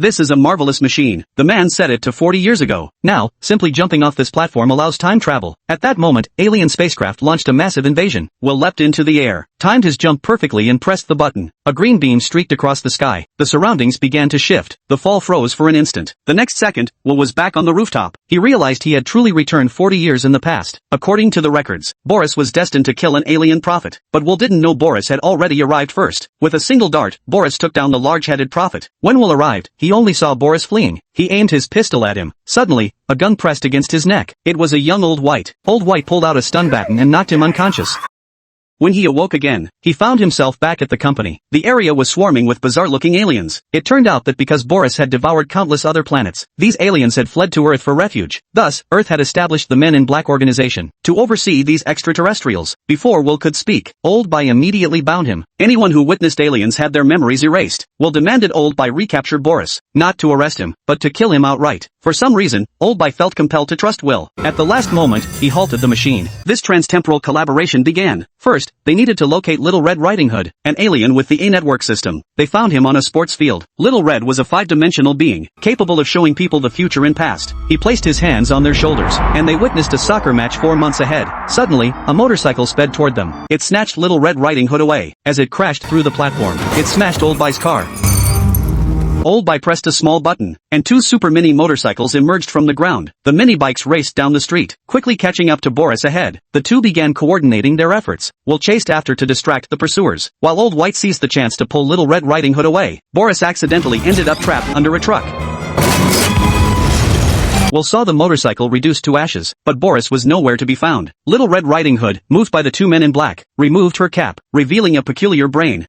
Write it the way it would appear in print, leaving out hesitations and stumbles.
This is a marvelous machine. The man said it to 40 years ago. Now, simply jumping off this platform allows time travel. At that moment, alien spacecraft launched a massive invasion. Will leapt into the air, timed his jump perfectly and pressed the button. A green beam streaked across the sky. The surroundings began to shift. The fall froze for an instant. The next second, Will was back on the rooftop. He realized he had truly returned 40 years in the past. According to the records, Boris was destined to kill an alien prophet. But Will didn't know Boris had already arrived first. With a single dart, Boris took down the large-headed prophet. When Will arrived, he only saw Boris fleeing. He aimed his pistol at him. Suddenly, a gun pressed against his neck. It was a young Old White. Old White pulled out a stun baton and knocked him unconscious. When he awoke again, he found himself back at the company. The area was swarming with bizarre-looking aliens. It turned out that because Boris had devoured countless other planets, these aliens had fled to Earth for refuge. Thus, Earth had established the Men in Black organization to oversee these extraterrestrials. Before Will could speak, Old By immediately bound him. Anyone who witnessed aliens had their memories erased. Will demanded Old By recapture Boris, not to arrest him, but to kill him outright. For some reason, Old By felt compelled to trust Will. At the last moment, he halted the machine. This transtemporal collaboration began. First, they needed to locate Little Red Riding Hood, an alien with the A-network system. They found him on a sports field. Little Red was a 5-dimensional being, capable of showing people the future and past. He placed his hands on their shoulders, and they witnessed a soccer match 4 months ahead. Suddenly, a motorcycle sped toward them. It snatched Little Red Riding Hood away. As it crashed through the platform, it smashed Old By's car. Old By pressed a small button, and 2 super mini motorcycles emerged from the ground. The mini bikes raced down the street, quickly catching up to Boris ahead. The two began coordinating their efforts. Will chased after to distract the pursuers, while Old White seized the chance to pull Little Red Riding Hood away. Boris accidentally ended up trapped under a truck. Will saw the motorcycle reduced to ashes, but Boris was nowhere to be found. Little Red Riding Hood, moved by the 2 men in black, removed her cap, revealing a peculiar brain.